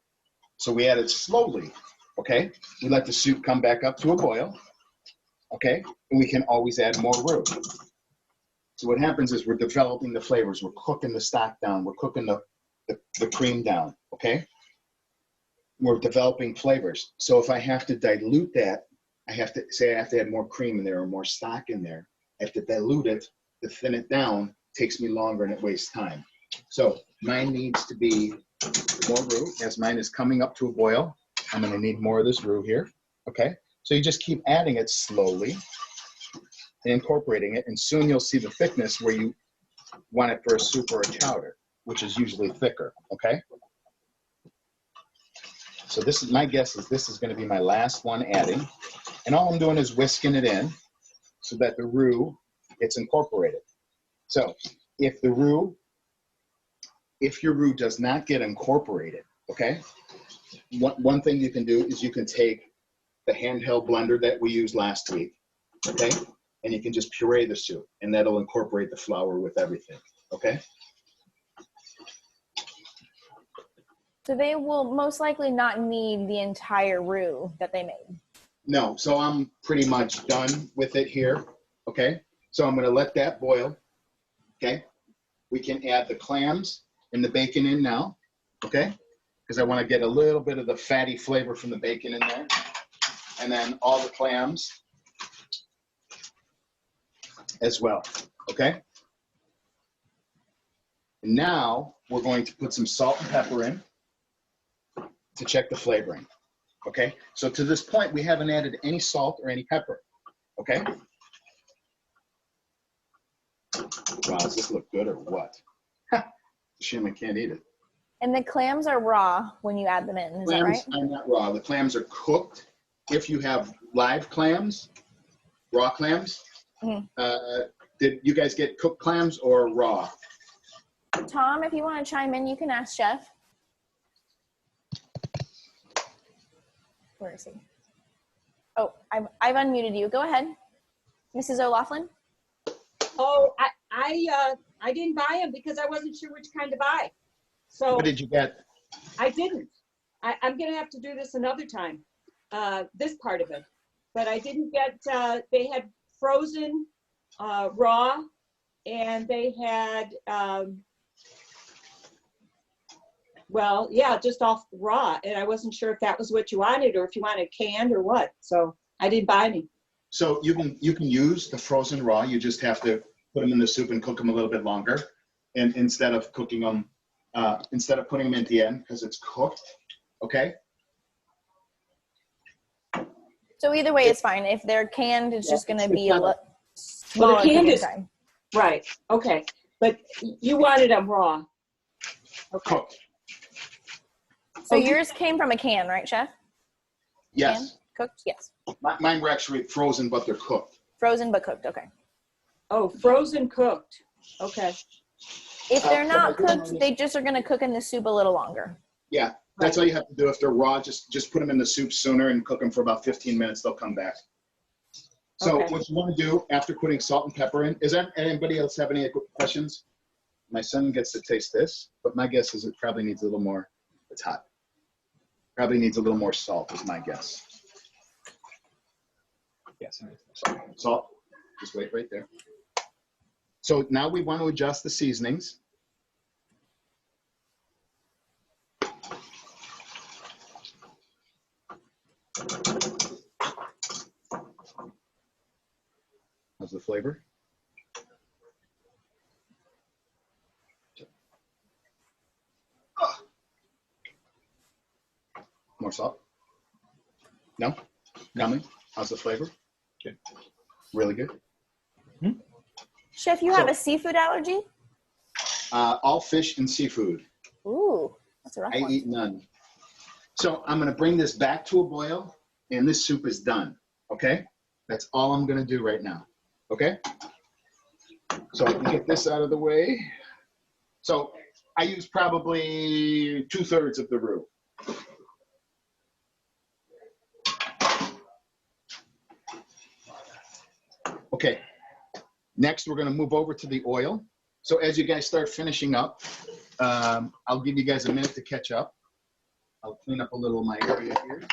So we add it slowly okay? We let the soup come back up to a boil, okay? And we can always add more roux. So what happens is we're developing the flavors. We're cooking the stock down. We're cooking the cream down, okay? We're developing flavors. So if I have to dilute that, I have to add more cream in there or more stock in there. I have to dilute it to thin it down. It takes me longer and it wastes time. So mine needs to be more roux. As mine is coming up to a boil, I'm gonna need more of this roux here, okay? So you just keep adding it slowly and incorporating it, and soon you'll see the thickness where you want it for a soup or a chowder, which is usually thicker, okay? So this is, my guess is this is gonna be my last one adding, and all I'm doing is whisking it in so that the roux gets incorporated. So if your roux does not get incorporated, okay, one thing you can do is you can take the handheld blender that we used last week, okay, and you can just puree the soup, and that'll incorporate the flour with everything, okay? So they will most likely not need the entire roux that they made. No, so I'm pretty much done with it here, okay? So I'm gonna let that boil, okay? We can add the clams and the bacon in now, okay? Because I wanna get a little bit of the fatty flavor from the bacon in there. And then all the clams as well, okay? And now we're going to put some salt and pepper in to check the flavoring, okay? So to this point, we haven't added any salt or any pepper, okay? Wow, does this look good or what? Shame I can't eat it. And the clams are raw when you add them in, is that right? Clams are not raw. The clams are cooked. If you have live clams, raw clams, did you guys get cooked clams or raw? Tom, if you want to chime in, you can ask Chef. Where is he? Oh, I've unmuted you. Go ahead, Mrs. O'Laughlin. Oh, I didn't buy them because I wasn't sure which kind to buy. So What did you get? I didn't. I'm gonna have to do this another time. This part of it, but I didn't get. They had frozen, raw, and they had. Well, yeah, just off raw, and I wasn't sure if that was what you wanted or if you wanted canned or what. So I didn't buy any. So you can use the frozen raw. You just have to put them in the soup and cook them a little bit longer, and instead of cooking them, instead of putting them at the end because it's cooked. Okay. So either way, it's fine. If they're canned, it's just going to be a lot Well, smaller the canned cooking is time. right. Okay, but you wanted them raw. Okay. Cooked. So yours came from a can, right, Chef? Yes. Can? Cooked? Yes. Mine were actually frozen, but they're cooked. Frozen but cooked, okay. Oh, frozen cooked. Okay. If they're not cooked, they just are going to cook in the soup a little longer. Yeah, that's all you have to do. If they're raw, just put them in the soup sooner and cook them for about 15 minutes. They'll come back. So Okay. what you want to do after putting salt and pepper in, is there anybody else have any questions? My son gets to taste this, but my guess is it probably needs a little more. It's hot. Probably needs a little more salt is my guess. Yes, salt. Just wait right there. So now we want to adjust the seasonings. How's the flavor? More salt? No? Coming? How's the flavor? Good. Really good? Chef, you have a seafood allergy? All fish and seafood. Ooh, that's a rough I one. eat none. So I'm going to bring this back to a boil, and this soup is done, okay? That's all I'm going to do right now, okay? So I can get this out of the way. So I use probably 2/3 of the roux. Okay, next we're going to move over to the oil. So as you guys start finishing up, I'll give you guys a minute to catch up. I'll clean up a little of my area here.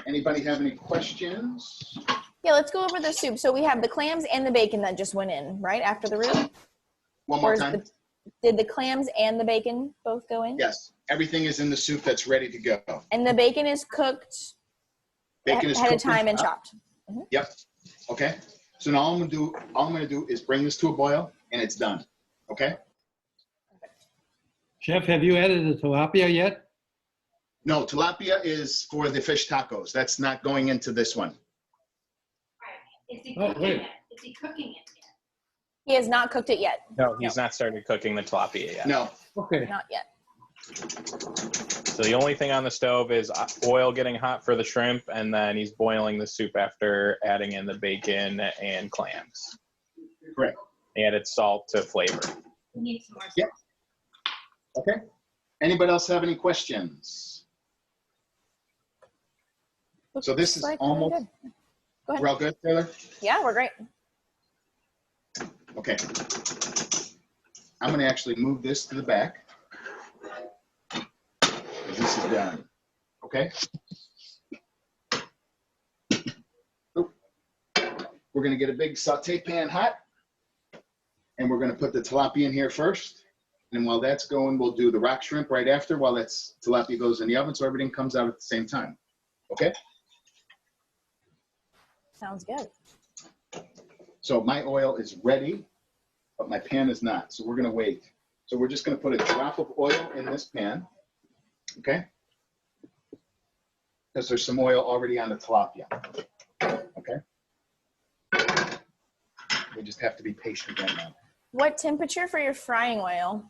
Anybody have any questions? Yeah, let's go over the soup. So we have the clams and the bacon that just went in, right, after the roux? One more time. Did the clams and the bacon both go in? Yes, everything is in the soup that's ready to go. And the bacon is cooked Bacon is ahead of cooked time and chopped. Yep. Okay. So now all I'm gonna do is bring this to a boil, and it's done. Okay. Chef, have you added the tilapia yet? No, tilapia is for the fish tacos. That's not going into this one. Is he Oh, cooking wait. it? Is he cooking it yet? He has not cooked it yet. No, he's not started cooking the tilapia yet. No. Okay. Not yet. So the only thing on the stove is oil getting hot for the shrimp, and then he's boiling the soup after adding in the bacon and clams. Correct. He added salt to flavor. We need some more salt. Yep. Okay. Anybody else have any questions? So this is Like, almost. good. Go ahead. We're all good, Taylor? Yeah, we're great. Okay. I'm going to actually move this to the back. This is done. Okay? Oop. We're going to get a big saute pan hot. And we're going to put the tilapia in here first. And while that's going, we'll do the rock shrimp right after while that's tilapia goes in the oven so everything comes out at the same time. Okay? Sounds good. So my oil is ready, but my pan is not. So we're going to wait. So we're just going to put a drop of oil in this pan. Okay? Because there's some oil already on the tilapia. Okay? We just have to be patient right now. What temperature for your frying oil?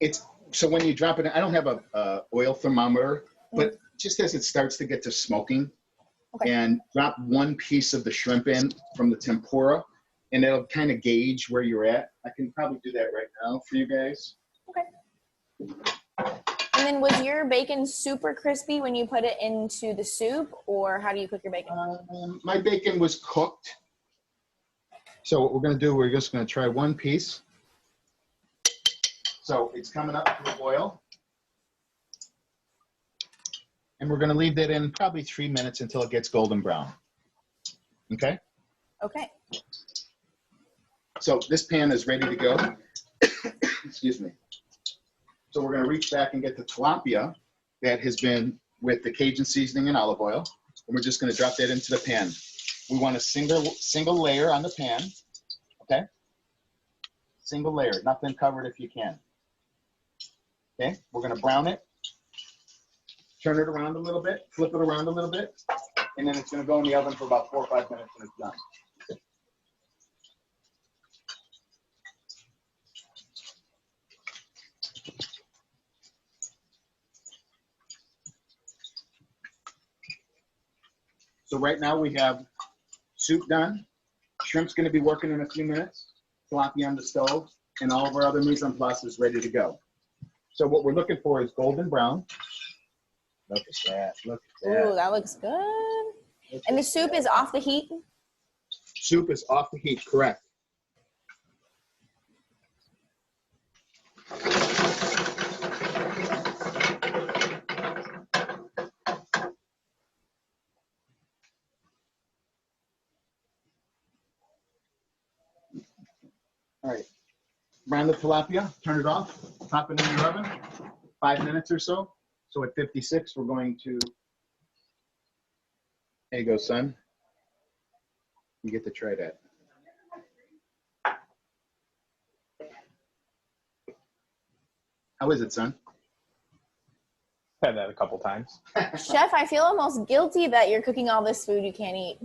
It's so when you drop it, I don't have a oil thermometer, but just as it starts to get to smoking, Okay. and drop one piece of the shrimp in from the tempura, and it'll kind of gauge where you're at. I can probably do that right now for you guys. Okay. And then was your bacon super crispy when you put it into the soup, or how do you cook your bacon? My bacon was cooked. So what we're going to do, we're just going to try one piece. So it's coming up to a boil. And we're going to leave that in probably 3 minutes until it gets golden brown. Okay? Okay. So this pan is ready to go. Excuse me. So we're going to reach back and get the tilapia that has been with the Cajun seasoning and olive oil. And we're just going to drop that into the pan. We want a single layer on the pan. Okay? Single layer, nothing covered if you can. Okay? We're going to brown it. Turn it around a little bit, flip it around a little bit, and then it's going to go in the oven for about 4 or 5 minutes and it's done. So right now we have soup done, shrimp's going to be working in a few minutes, tilapia on the stove, and all of our other mise en place is ready to go. So what we're looking for is golden brown. Look at that. Look at that. Ooh, that looks good. And the soup is off the heat? Soup is off the heat, correct. All right. Brown the tilapia, turn it off, pop it in your oven, 5 minutes or so. So at 56, we're going to, there you go, son. You get to try that. How is it, son? Had that a couple times. Chef, I feel almost guilty that you're cooking all this food you can't eat.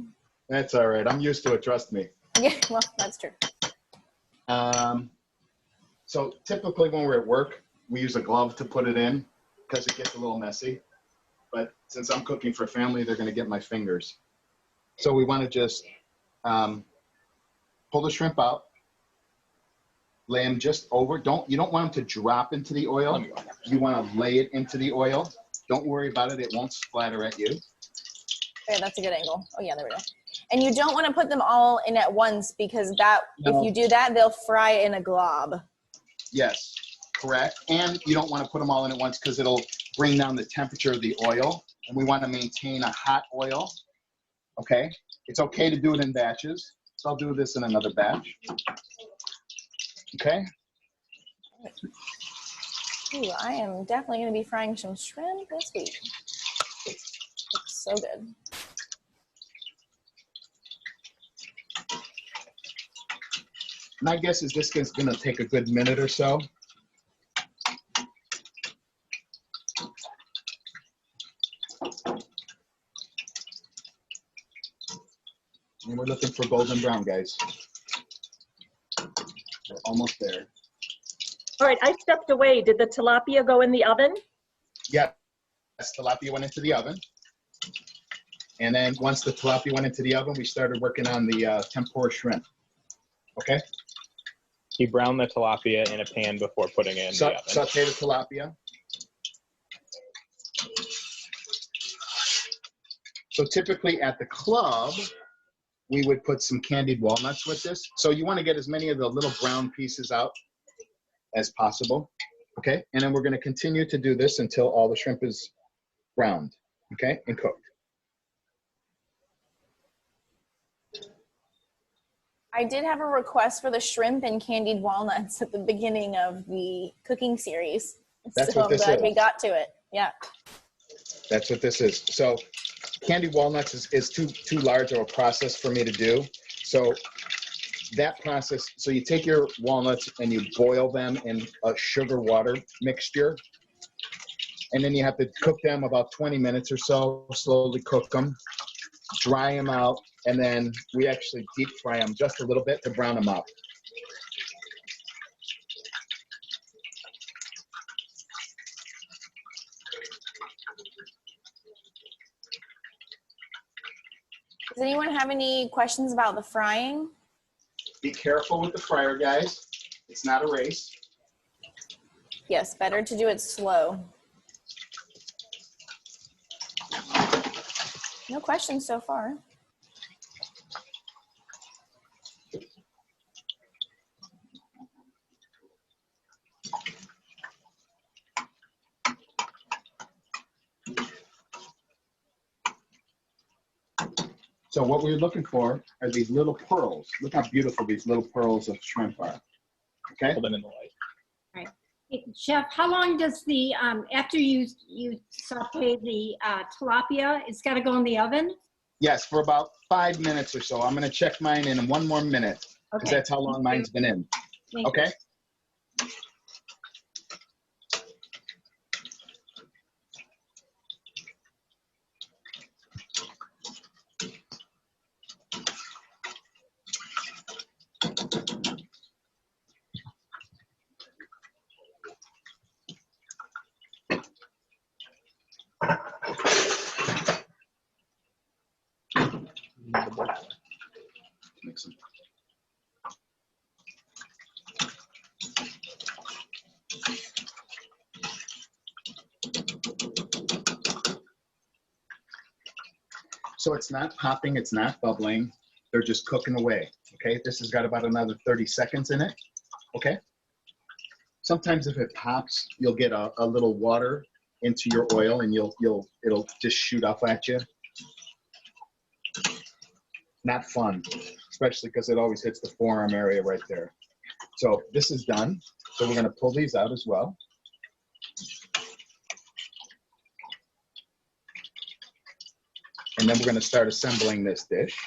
That's all right. I'm used to it, trust me. Yeah, well, that's true. So typically when we're at work, we use a glove to put it in because it gets a little messy. But since I'm cooking for family, they're going to get my fingers. So we want to just pull the shrimp out, lay them just over. You don't want them to drop into the oil. You want to lay it into the oil. Don't worry about it. It won't splatter at you. Okay, that's a good angle. Oh yeah, there we go. And you don't want to put them all in at once because if you do that, they'll fry in a glob. Yes, correct. And you don't want to put them all in at once because it'll bring down the temperature of the oil. and we want to maintain a hot oil, okay? It's okay to do it in batches. So I'll do this in another batch, okay? Ooh, I am definitely going to be frying some shrimp this week. Looks so good. My guess is this is going to take a good minute or so. And we're looking for golden brown, guys. We're almost there. All right, I stepped away. Did the tilapia go in the oven? Yeah, tilapia went into the oven. And then once the tilapia went into the oven, we started working on the tempura shrimp. Okay? He browned the tilapia in a pan before putting it in the oven. Saute the tilapia. So typically at the club, we would put some candied walnuts with this. So you want to get as many of the little brown pieces out as possible. Okay? And then we're going to continue to do this until all the shrimp is browned, okay, and cooked. I did have a request for the shrimp and candied walnuts at the beginning of the cooking series. That's so what this I'm glad is. we got to it. Yeah. That's what this is. So candied walnuts is too large of a process for me to do. So that process, so you take your walnuts and you boil them in a sugar water mixture. And then you have to cook them about 20 minutes or so, slowly cook them, dry them out, and then we actually deep fry them just a little bit to brown them up. Does anyone have any questions about the frying? Be careful with the fryer, guys. It's not a race. Yes, better to do it slow. No questions so far. So what we're looking for are these little pearls. Look how beautiful these little pearls of shrimp are. Okay? Hold them in the light. Right. Hey, Chef, how long does the, after you saute the tilapia, it's got to go in the oven? Yes, for about 5 minutes or so. I'm going to check mine in 1 more minute because Okay. that's how long mine's been in. Thank Okay? Mix them. So it's not popping, it's not bubbling. They're just cooking away. Okay, this has got about another 30 seconds in it. Okay. Sometimes if it pops, you'll get a little water into your oil and it'll just shoot up at you. Not fun, especially because it always hits the forearm area right there. So this is done. So we're going to pull these out as well. And then we're going to start assembling this dish.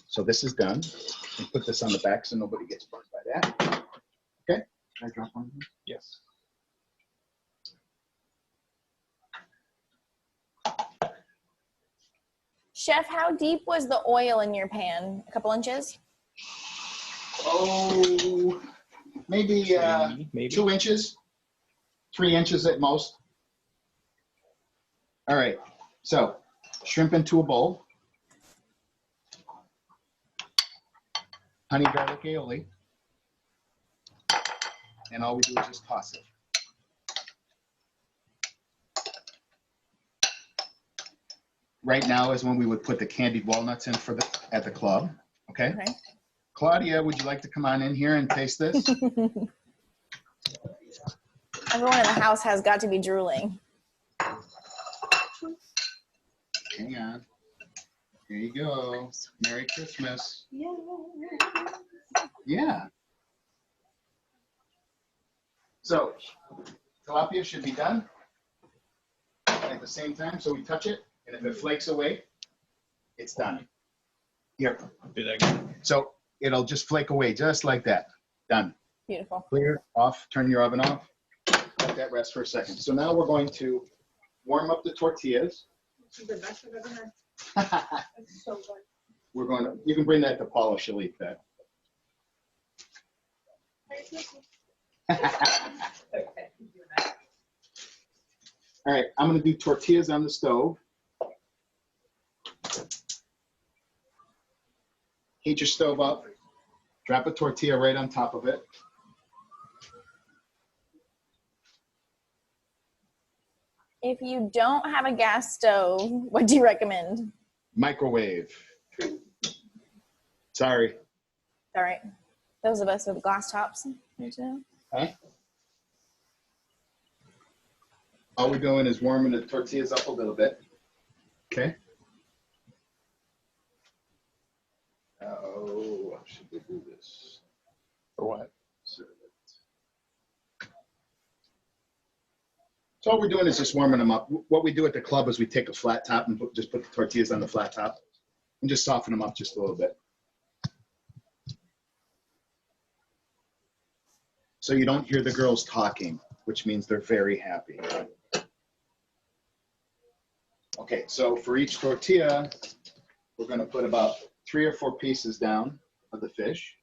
So this is done. And put this on the back so nobody gets burned by that. Okay. Can I drop one? Yes. Chef, how deep was the oil in your pan? A couple inches? Oh, maybe 2 inches, 3 inches at most. All right, so shrimp into a bowl. Honey garlic aioli. And all we do is just toss it. Right now is when we would put the candied walnuts in at the club, okay? Claudia, would you like to come on in here and taste this? Everyone in the house has got to be drooling. Hang on. Here you go. Merry Christmas. Yeah. So, tilapia should be done at the same time. So we touch it, and if it flakes away, it's done. Here. Do that again. So it'll just flake away, just like that. Done. Beautiful. Clear, off, turn your oven off. Let that rest for a second. So now we're going to warm up the tortillas. The best I've ever had. It's so good. We're going to, you can bring that to Paula, she'll eat that. All right, I'm going to do tortillas on the stove. Heat your stove up. Drop a tortilla right on top of it. If you don't have a gas stove, what do you recommend? Microwave. Sorry. All right. Those of us with glass tops. Okay. All we're doing is warming the tortillas up a little bit. Okay. Oh, should we do this? For what? Serve it. So all we're doing is just warming them up. What we do at the club is we take a flat top and just put the tortillas on the flat top and just soften them up just a little bit. So you don't hear the girls talking, which means they're very happy. Okay, so for each tortilla, we're going to put about 3 or 4 pieces down of the fish.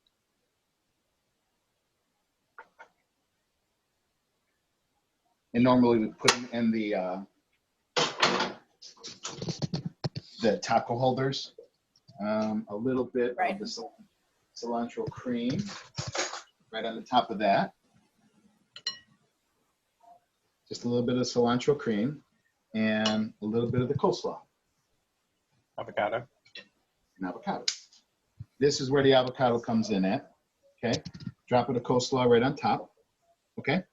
And normally we put them in the taco holders. A little bit of the cilantro cream right on the top of that. Just a little bit of cilantro cream and a little bit of the coleslaw. Avocado. And avocado. This is where the avocado comes in at. Okay. Drop of the coleslaw right on top. Okay.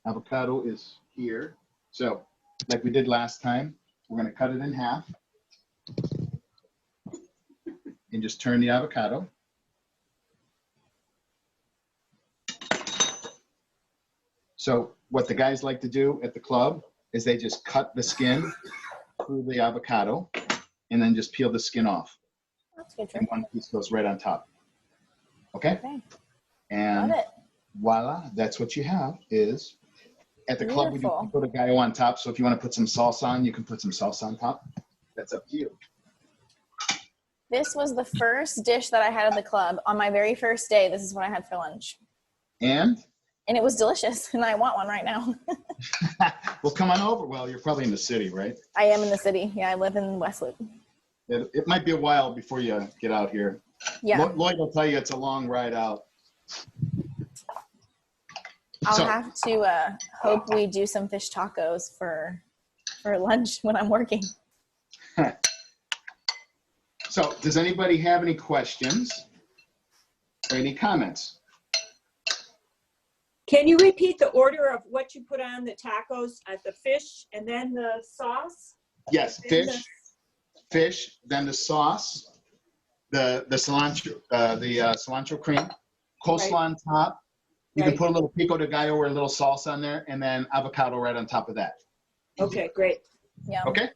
Avocado is here. So, like we did last time, we're going to cut it in half and just turn the avocado. So, what the guys like to do at the club is they just cut the skin through the avocado and then just peel the skin off. That's good. And one piece goes right on top. Okay? And Love it. voila, that's what you have is at the club we do put a gallo on top. So if you want to put some salsa on, you can put some salsa on top. That's up to you. This was the first dish that I had at the club. On my very first day, this is what I had for lunch. And it was delicious, and I want one right now. Well, come on over. Well, you're probably in the city, right? I am in the city. Yeah, I live in West Loop. It might be a while before you get out here. Yeah. Lloyd will tell you it's a long ride out. I'll have to hope we do some fish tacos for lunch when I'm working. So, does anybody have any questions or any comments? Can you repeat the order of what you put on the tacos? The fish and then the sauce? Yes, fish, then the sauce, the cilantro, cilantro cream, coleslaw on top. You can put a little pico de gallo or a little salsa on there, and then avocado right on top of that. Okay, great. Yeah. Okay.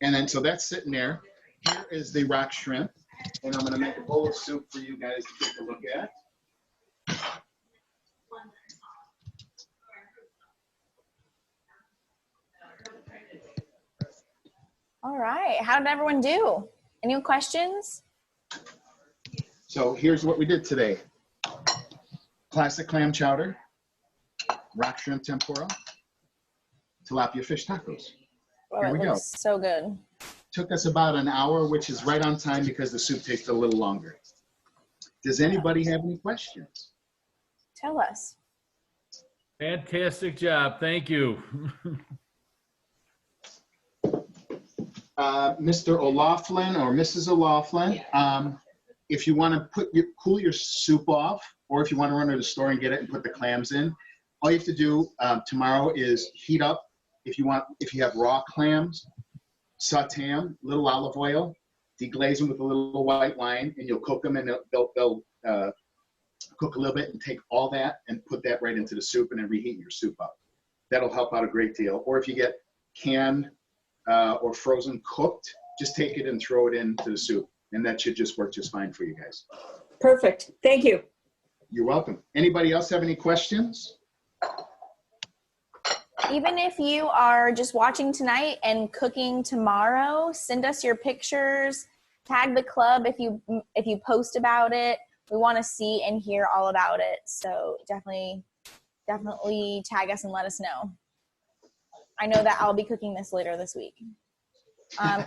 And then so that's sitting there. Here is the rock shrimp, and I'm going to make a bowl of soup for you guys to take a look at. All right. How did everyone do? Any questions? So here's what we did today. Classic clam chowder, rock shrimp tempura, tilapia fish tacos. Oh, Here we go. So good. Took us about an hour, which is right on time because the soup takes a little longer. Does anybody have any questions? Tell us. Fantastic job. Thank you. Mr. O'Laughlin or Mrs. O'Laughlin, if you want to cool your soup off, or if you want to run to the store and get it and put the clams in, all you have to do tomorrow is heat up. If you have raw clams, saute them, little olive oil, deglaze them with a little white wine, and you'll cook them, and they'll cook a little bit, and take all that and put that right into the soup, and then reheat your soup up. That'll help out a great deal. Or if you get canned or frozen cooked, just take it and throw it into the soup, and that should just work just fine for you guys. Perfect. Thank you. You're welcome. Anybody else have any questions? Even if you are just watching tonight and cooking tomorrow, send us your pictures, tag the club if you post about it. We want to see and hear all about it. So definitely tag us and let us know. I know that I'll be cooking this later this week.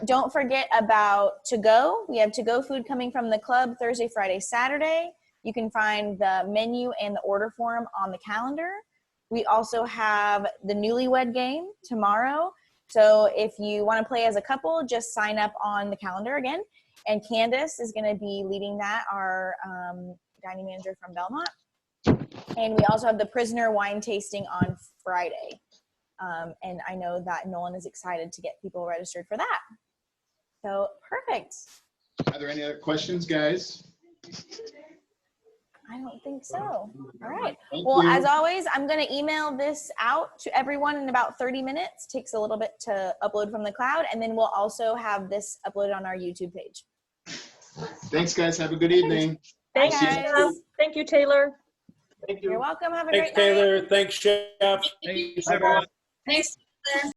Don't forget about to-go. We have to-go food coming from the club Thursday, Friday, Saturday. You can find the menu and the order form on the calendar. We also have the newlywed game tomorrow. So if you want to play as a couple, just sign up on the calendar again. And Candace is going to be leading that, our dining manager from Belmont. And we also have the prisoner wine tasting on Friday. And I know that Nolan is excited to get people registered for that. So perfect. Are there any other questions, guys? I don't think so. All right. Thank Well, you. as always, I'm going to email this out to everyone in about 30 minutes. Takes a little bit to upload from the cloud. And then we'll also have this uploaded on our YouTube page. Thanks, guys. Have a good evening. Thank Bye, you. guys. Thank you, Taylor. Thank you. You're welcome. Have a Thanks, great night. Taylor. Thanks, Chef. Thank you. Thanks, everyone. Thanks, Taylor.